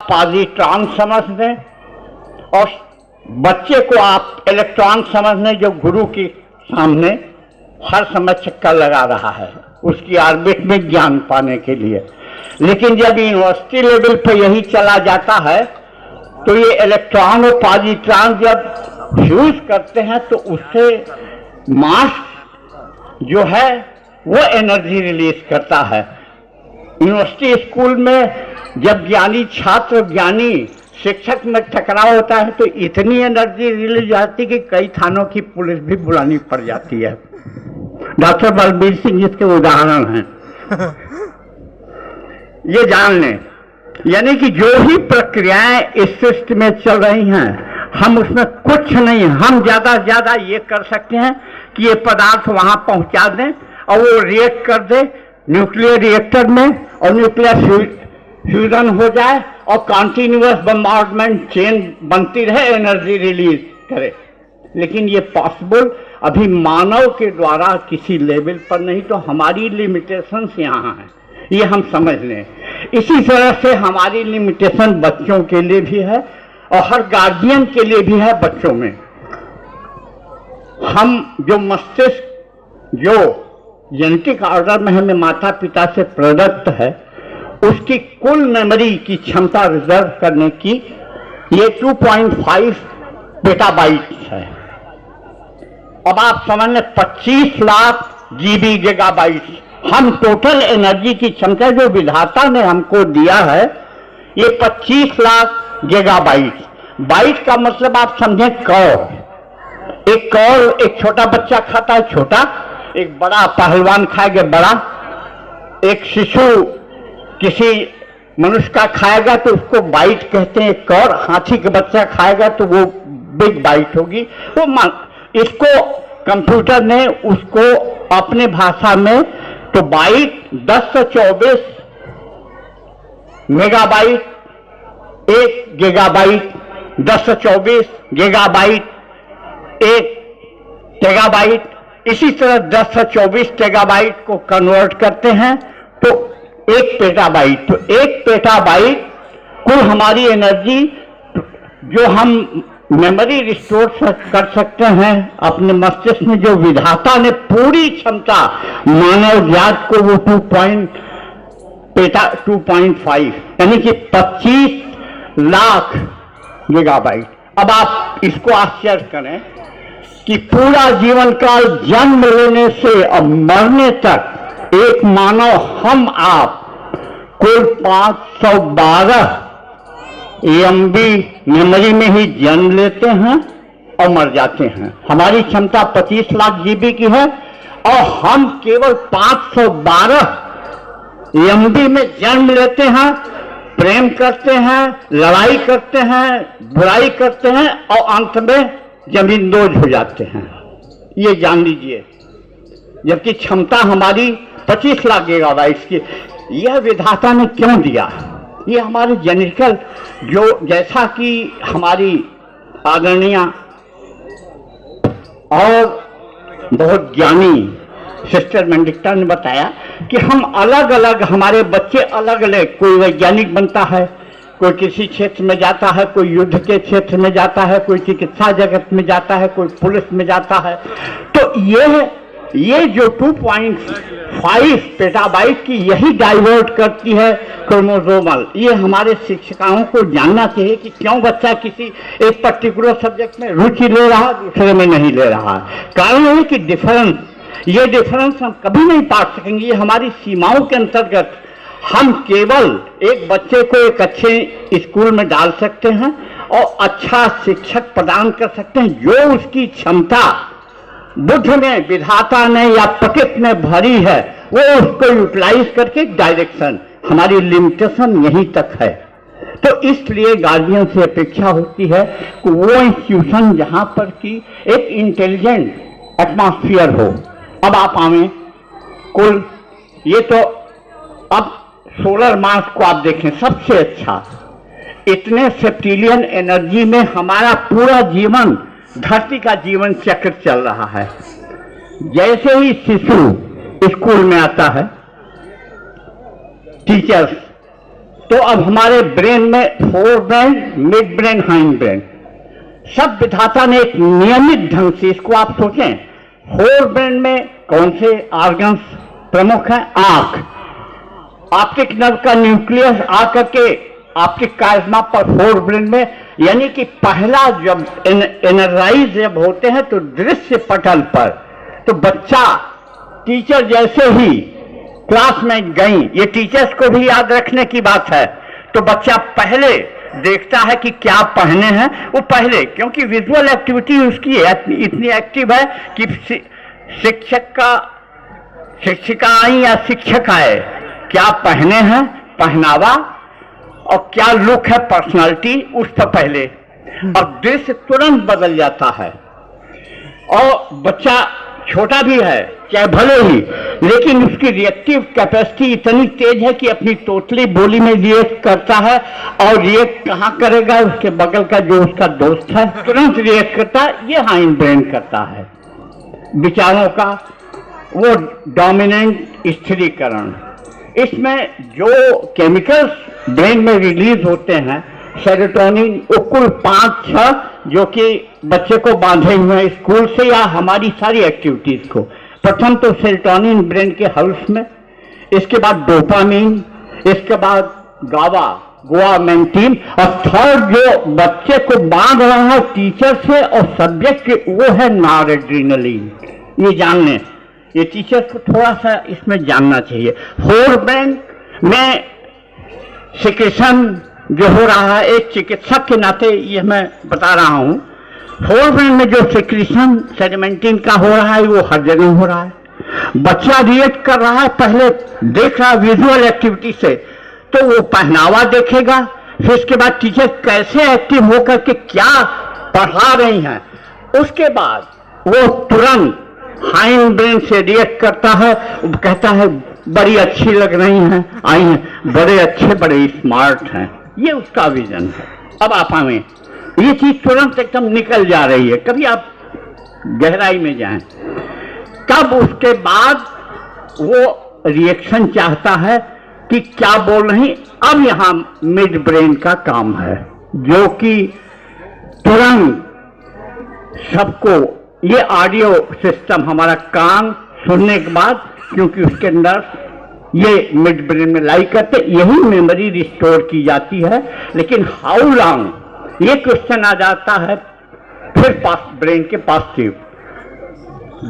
Positron समझ लें और बच्चे को आप इलेक्ट्रॉन समझ लें, जो गुरु के सामने हर समय चक्कर लगा रहा है उसकी ऑर्बिट में ज्ञान पाने के लिए। लेकिन जब यूनिवर्सिटी लेवल पर यही चला जाता है तो ये इलेक्ट्रॉन और पॉजिट्रॉन जब फ्यूज करते हैं तो उससे मास जो है वो एनर्जी रिलीज करता है। यूनिवर्सिटी स्कूल में जब ज्ञानी छात्र ज्ञानी शिक्षक में टकराव होता है तो इतनी एनर्जी रिलीज आती है कि कई थानों की पुलिस भी बुलानी पड़ जाती है। डॉक्टर बलबीर सिंह इसके उदाहरण हैं। ये जान लें, यानी कि जो भी प्रक्रियाएं इस सिस्टम में चल रही हैं हम उसमें कुछ नहीं, हम ज्यादा से ज्यादा ये कर सकते हैं कि ये पदार्थ वहां पहुंचा दें और वो रिएक्ट कर दे न्यूक्लियर रिएक्टर में और न्यूक्लियर फ्यूजन हो जाए और कॉन्टिन्यूअस बम्बार्डमेंट चेन बनती रहे, एनर्जी रिलीज करे। लेकिन ये पॉसिबल अभी मानव के द्वारा किसी लेवल पर नहीं, तो हमारी लिमिटेशंस यहाँ हैं, ये हम समझ लें। इसी तरह से हमारी लिमिटेशन बच्चों के लिए भी है और हर गार्जियन के लिए भी है। बच्चों में हम जो मस्तिष्क जो जेनेटिक ऑर्डर में हमें माता पिता से प्रदत्त है उसकी कुल मेमोरी की क्षमता रिजर्व करने की ये 2.5 पेटाबाइट्स है। अब आप समझ लें 25 लाख जीबी गीगाबाइट्स हम टोटल एनर्जी की क्षमता जो विधाता ने हमको दिया है ये 25 लाख गीगाबाइट। बाइट का मतलब आप समझें कौर। एक कौर एक छोटा बच्चा खाता है छोटा, एक बड़ा पहलवान खाएगा बड़ा, एक शिशु किसी मनुष्य का खाएगा तो उसको बाइट कहते हैं। एक कौर हाथी का बच्चा खाएगा तो वो बिग बाइट होगी। वो इसको कंप्यूटर ने उसको अपने भाषा में तो बाइट 10 से 24 मेगाबाइट, 1 गीगाबाइट, 10 से 24 गीगाबाइट, 1 टेगाबाइट, इसी तरह 10 से 24 टेगाबाइट को कन्वर्ट करते हैं तो 1 पेटाबाइट। तो 1 पेटाबाइट कुल हमारी एनर्जी जो हम मेमोरी रिस्टोर कर सकते हैं अपने मस्तिष्क में, जो विधाता ने पूरी क्षमता मानव जात को वो 2.5 यानी कि 25 लाख गीगाबाइट। अब आप इसको आश्चर्य करें कि पूरा जीवन काल जन्म लेने से और मरने तक एक मानव हम आप कुल 512 एमबी मेमोरी में ही जन्म लेते हैं और मर जाते हैं। हमारी क्षमता 25 लाख जीबी की है और हम केवल 512 एमबी में जन्म लेते हैं, प्रेम करते हैं, लड़ाई करते हैं, बुराई करते हैं और अंत में जमींदोज हो जाते हैं। ये जान लीजिए, जबकि क्षमता हमारी 25 लाख गीगाबाइट्स की। यह विधाता ने क्यों दिया? ये हमारे जेनेटिकल जो जैसा कि हमारी आदरणीय और बहुत ज्ञानी सिस्टर मेंडिक्टा ने बताया कि हम अलग अलग, हमारे बच्चे अलग अलग, कोई वैज्ञानिक बनता है, कोई किसी क्षेत्र में जाता है, कोई युद्ध के क्षेत्र में जाता है, कोई चिकित्सा जगत में जाता है, कोई पुलिस में जाता है। तो ये जो 2.5 पेटाबाइट की यही डाइवर्ट करती है क्रोमोसोमल। ये हमारे शिक्षकों को जानना चाहिए कि क्यों बच्चा किसी एक पर्टिकुलर सब्जेक्ट में रुचि ले रहा है, दूसरे में नहीं ले रहा है। कारण है कि ये डिफरेंस हम कभी नहीं पाट सकेंगे। ये हमारी सीमाओं के अंतर्गत हम केवल एक बच्चे को एक अच्छे स्कूल में डाल सकते हैं और अच्छा शिक्षक प्रदान कर सकते हैं जो उसकी क्षमता बुद्ध में विधाता ने या प्रकृति में भरी है, वो उसको यूटिलाइज करके डायरेक्शन। हमारी लिमिटेशन यहीं तक है। तो इसलिए गार्जियन से अपेक्षा होती है कि वो इंस्टीट्यूशन जहां पर की एक इंटेलिजेंट एटमॉस्फेयर हो। अब आप आवे कुल ये तो अब सोलर मास को आप देखें, सबसे अच्छा इतने सेप्टिलियन एनर्जी में हमारा पूरा जीवन, धरती का जीवन चक्र चल रहा है। जैसे ही शिशु स्कूल में आता है, टीचर्स तो अब हमारे ब्रेन में fore brain, mid brain, hind brain, सब विधाता ने एक नियमित ढंग से, इसको आप सोचें, फोर ब्रेन में कौन से ऑर्गन्स प्रमुख हैं? आंख, ऑप्टिक नर्व का न्यूक्लियस आकर के ऑप्टिक काइज्मा पर फोर ब्रेन में, यानी कि पहला जब एनर्जाइज जब होते हैं तो दृश्य पटल पर, तो बच्चा टीचर जैसे ही क्लास में गई, ये टीचर्स को भी याद रखने की बात है, तो बच्चा पहले देखता है कि क्या पहने हैं, वो पहले, क्योंकि विजुअल एक्टिविटी उसकी इतनी एक्टिव है कि शिक्षक का, शिक्षिका आई या शिक्षक आए, क्या पहने हैं, पहनावा और क्या लुक है, पर्सनालिटी, उस पर पहले, और दृश्य तुरंत बदल जाता है। और बच्चा छोटा भी है चाहे भले ही, लेकिन उसकी रिएक्टिव कैपेसिटी इतनी तेज है कि अपनी टोटली बोली में रिएक्ट करता है, और रिएक्ट कहाँ करेगा? उसके बगल का जो उसका दोस्त है तुरंत रिएक्ट करता है, ये हाइंड ब्रेन करता है। विचारों का वो डोमिनेंट स्थिरीकरण, इसमें जो केमिकल्स ब्रेन में रिलीज होते हैं, सेरोटोनिन, वो कुल 5-6 जो कि बच्चे को बांधे हुए हैं स्कूल से या हमारी सारी एक्टिविटीज को। प्रथम तो सेरोटोनिन ब्रेन के हल्स में, इसके बाद डोपामीन, इसके बाद गुआमेंटिन, और थर्ड जो बच्चे को बांध रहा है टीचर से और सब्जेक्ट के, वो है नॉरएड्रेनालिन। ये जान लें, ये टीचर्स को थोड़ा सा इसमें जानना चाहिए। फोर ब्रेन में सिक्रेशन जो हो रहा है, एक चिकित्सक के नाते ये मैं बता रहा हूँ, फोर ब्रेन में जो सिक्रेशन सेगमेंटिन का हो रहा है वो हर जगह हो रहा है। बच्चा रिएक्ट कर रहा है, पहले देख रहा है विजुअल एक्टिविटी से, तो वो पहनावा देखेगा, फिर उसके बाद टीचर कैसे एक्टिव होकर के क्या पढ़ा रही हैं, उसके बाद वो तुरंत हाइंड ब्रेन से रिएक्ट करता है, वो कहता है बड़ी अच्छी लग रही हैं, आई हैं, बड़े अच्छे, बड़े स्मार्ट हैं, ये उसका विजन है। अब आप हमें ये चीज तुरंत एकदम निकल जा रही है, कभी आप गहराई में जाएं, कब उसके बाद वो रिएक्शन चाहता है कि क्या बोल रही। अब यहाँ मिड ब्रेन का काम है, जो कि तुरंत सबको, ये ऑडियो सिस्टम हमारा कान सुनने के बाद, क्योंकि उसके अंदर ये मिड ब्रेन में लाई करते, यही मेमोरी रिस्टोर की जाती है। लेकिन हाउ लॉन्ग, ये क्वेश्चन आ जाता है फिर पास ब्रेन के पॉजिटिव।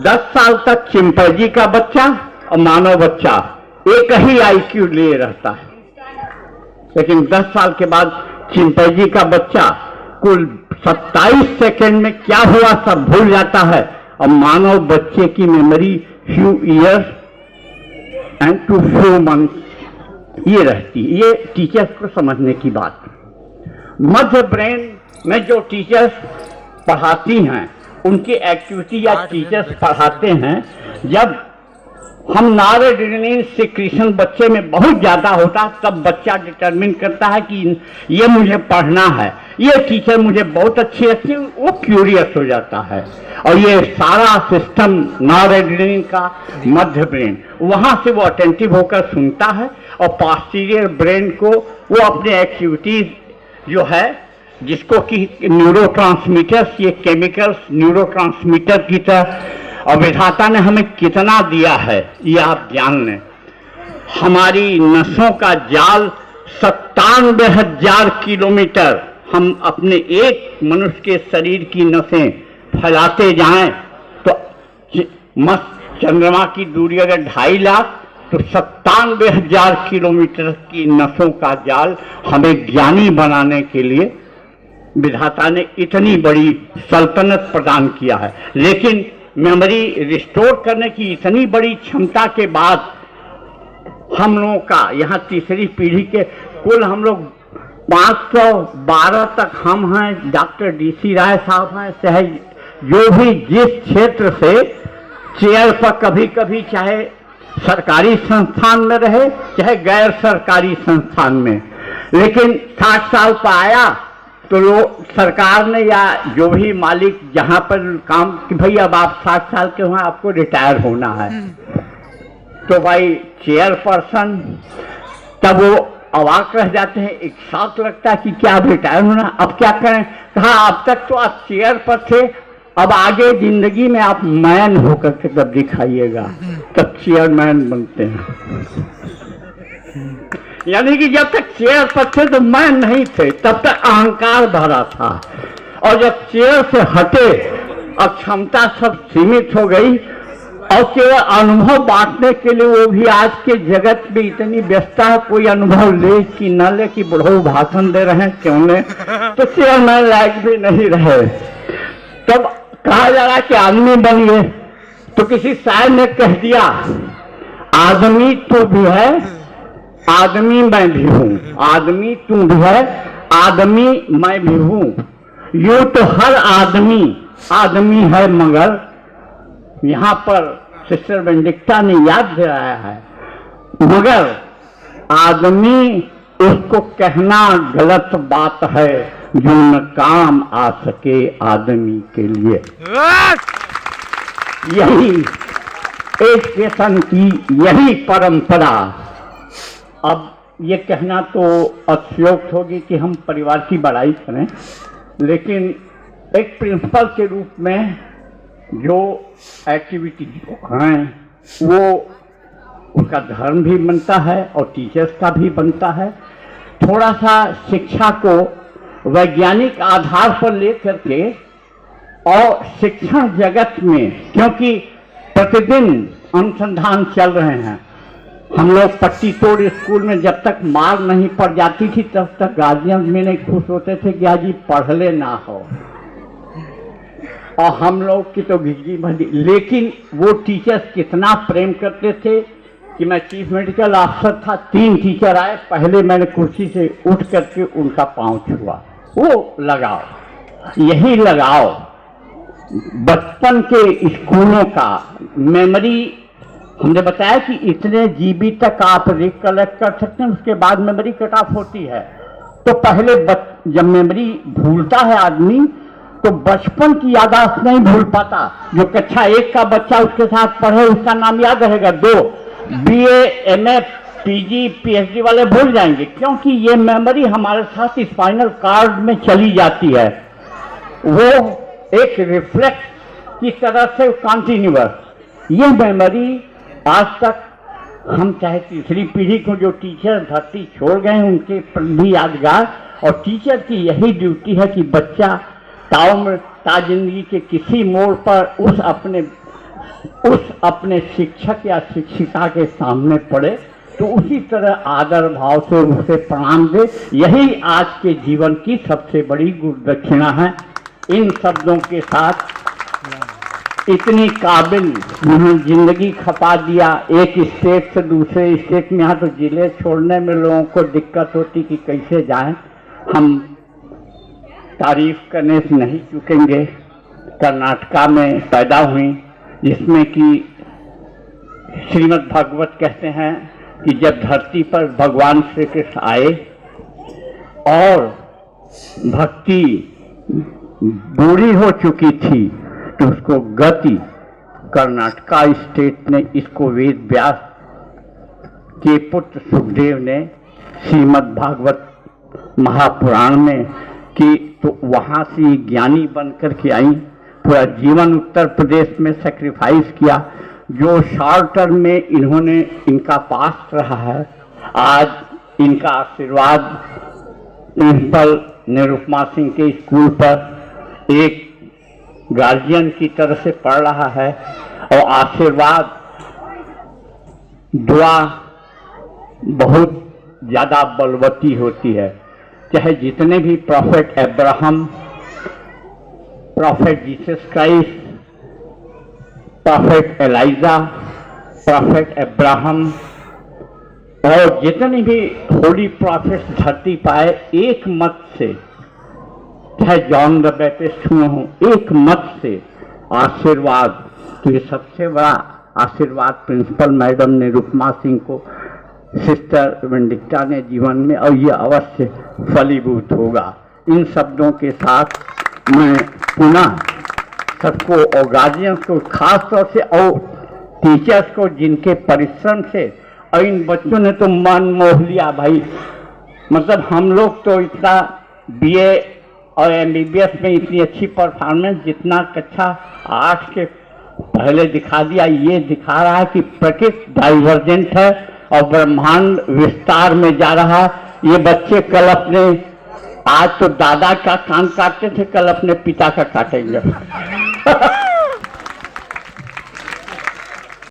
10 साल तक चिंपैंजी का बच्चा और मानव बच्चा एक ही आईक्यू लिए रहता है, लेकिन 10 साल के बाद चिंपैंजी का बच्चा कुल 27 सेकेंड में क्या हुआ सब भूल जाता है, और मानव बच्चे की memory few years and to few months ये रहती। ये टीचर्स को समझने की बात। मध्य ब्रेन में जो टीचर्स पढ़ाती हैं, उनकी एक्टिविटी या टीचर्स पढ़ाते हैं, जब हम नॉरएड्रेनालिन सिक्रीशन बच्चे में बहुत ज्यादा होता है, तब बच्चा डिटरमिन करता है कि ये मुझे पढ़ना है, ये टीचर मुझे बहुत अच्छी लगती है, वो क्यूरियस हो जाता है। और ये सारा सिस्टम नॉरएड्रेनालिन का मध्य ब्रेन, वहां से वो अटेंटिव होकर सुनता है, और पोस्टीरियर ब्रेन को वो अपने एक्टिविटीज जो है, जिसको कि न्यूरोट्रांसमीटर्स, ये केमिकल्स न्यूरोट्रांसमीटर की तरह, और विधाता ने हमें कितना दिया है ये आप जान लें। हमारी नसों का जाल 97,000 किलोमीटर, हम अपने एक मनुष्य के शरीर की नसें फैलाते जाएं तो चंद्रमा की दूरी अगर 2.5 लाख, तो 97,000 किलोमीटर की नसों का जाल हमें ज्ञानी बनाने के लिए विधाता ने इतनी बड़ी सल्तनत प्रदान किया है। लेकिन मेमोरी रिस्टोर करने की इतनी बड़ी क्षमता के बाद हम लोगों का, यहाँ तीसरी पीढ़ी के कुल हम लोग 512 तक हम हैं, डॉक्टर DC राय साहब हैं, चाहे जो भी जिस क्षेत्र से चेयर पर कभी कभी चाहे सरकारी संस्थान में रहे चाहे गैर सरकारी संस्थान में, लेकिन 60 साल पर आया तो लोग सरकार ने या जो भी मालिक जहाँ पर काम कि भाई अब आप 60 साल के हुए, आपको रिटायर होना है, तो भाई चेयरपर्सन, तब वो अवाक रह जाते हैं, एक शौक लगता है कि क्या रिटायर होना, अब क्या करें। कहा अब तक तो आप चेयर पर थे, अब आगे जिंदगी में आप मैन होकर के तब दिखाइएगा, तब चेयरमैन बनते हैं। यानी कि जब तक चेयर पर थे तो मैन नहीं थे, तब तक अहंकार भरा था, और जब चेयर से हटे अब क्षमता सब सीमित हो गई, और केवल अनुभव बांटने के लिए वो भी आज के जगत में इतनी व्यस्तता है, कोई अनुभव ले कि न ले कि बुढ़ऊ भाषण दे रहे हैं क्यों ले, तो चेयरमैन लायक भी नहीं रहे। तब कहा जा रहा कि आदमी बनिए, तो किसी शायर ने कह दिया आदमी तू भी है, आदमी मैं भी हूँ, आदमी तू भी है, आदमी मैं भी हूँ, यूं तो हर आदमी आदमी है, मगर यहाँ पर सिस्टर बेनेडिक्टा ने याद दिलाया है, मगर आदमी उसको कहना गलत बात है जो न काम आ सके आदमी के लिए। यही एजुकेशन की यही परंपरा। अब ये कहना तो अतिशयोक्त होगी कि हम परिवार की बड़ाई करें, लेकिन एक प्रिंसिपल के रूप में जो एक्टिविटी हैं वो उनका धर्म भी बनता है और टीचर्स का भी बनता है। थोड़ा सा शिक्षा को वैज्ञानिक आधार पर लेकर के और शिक्षण जगत में, क्योंकि प्रतिदिन अनुसंधान चल रहे हैं। हम लोग पट्टी तोड़ स्कूल में जब तक मार नहीं पड़ जाती थी तब तक गार्जियन में नहीं खुश होते थे कि आज पढ़ ले ना हो, और हम लोग की तो घिचगी भरी। लेकिन वो टीचर्स कितना प्रेम करते थे कि मैं चीफ मेडिकल ऑफिसर था, 3 टीचर आए, पहले मैंने कुर्सी से उठ करके उनका पांव छुआ। वो लगाव, यही लगाव बचपन के स्कूलों का मेमोरी। हमने बताया कि इतने जीबी तक आप रिकलेक्ट कर सकते हैं, उसके बाद मेमोरी कट ऑफ होती है। तो पहले जब मेमोरी भूलता है आदमी तो बचपन की यादाश्त नहीं भूल पाता। जो कक्षा 1 का बच्चा उसके साथ पढ़े उसका नाम याद रहेगा, 2 BA MA PG PhD वाले भूल जाएंगे, क्योंकि ये मेमोरी हमारे साथ स्पाइनल कार्ड में चली जाती है। वो एक रिफ्लेक्स की तरह से कंटिन्यूअस। ये मेमोरी आज तक हम चाहे तीसरी पीढ़ी को जो टीचर धरती छोड़ गए हैं उनके भी यादगार, और टीचर की यही ड्यूटी है कि बच्चा ताउम्र ता जिंदगी के किसी मोड़ पर उस अपने शिक्षक या शिक्षिका के सामने पड़े तो उसी तरह आदर भाव से उसे प्रणाम दे। यही आज के जीवन की सबसे बड़ी गुरुदक्षिणा है। इन शब्दों के साथ इतनी काबिल जिंदगी खपा दिया, एक स्टेट से दूसरे स्टेट में, यहाँ तो जिले छोड़ने में लोगों को दिक्कत होती कि कैसे जाएं। हम तारीफ करने से नहीं चूकेंगे। कर्नाटका में पैदा हुई, जिसमें कि श्रीमद् भागवत कहते हैं कि जब धरती पर भगवान श्री कृष्ण आए और भक्ति बूढ़ी हो चुकी थी तो उसको गति कर्नाटका स्टेट ने इसको वेद व्यास के पुत्र सुखदेव ने श्रीमद् भागवत महापुराण में कि तो वहाँ से ज्ञानी बन कर के आई, पूरा जीवन उत्तर प्रदेश में सेक्रीफाइस किया। जो शॉर्ट टर्म में इन्होंने इनका पास रहा है, आज इनका आशीर्वाद प्रिंसिपल निरुपमा सिंह के स्कूल पर एक गार्जियन की तरह से पढ़ रहा है। और आशीर्वाद दुआ बहुत ज़्यादा बलवती होती है। चाहे जितने भी prophet Abraham, prophet Jesus Christ, prophet Elijah, prophet Abraham और जितने भी होली प्रॉफेट्स धरती पाए, एक मत से, चाहे जॉन द बैप्टिस्ट हुए हों, एक मत से आशीर्वाद। तो ये सबसे बड़ा आशीर्वाद प्रिंसिपल मैडम निरुपमा सिंह को सिस्टर बेनेडिक्टा ने जीवन में, और ये अवश्य फलीभूत होगा। इन शब्दों के साथ मैं पुनः सबको और गार्जियंस को खास तौर से और टीचर्स को जिनके परिश्रम से, और इन बच्चों ने तो मन मोह लिया भाई, मतलब हम लोग तो इतना बीए और एमबीबीएस में इतनी अच्छी परफॉर्मेंस जितना कक्षा 8 के पहले दिखा दिया, ये दिखा रहा है कि प्रकृति डाइवर्जेंट है और ब्रह्मांड विस्तार में जा रहा है। ये बच्चे कल अपने, आज तो दादा का कान काटते थे, कल अपने पिता का काटेंगे।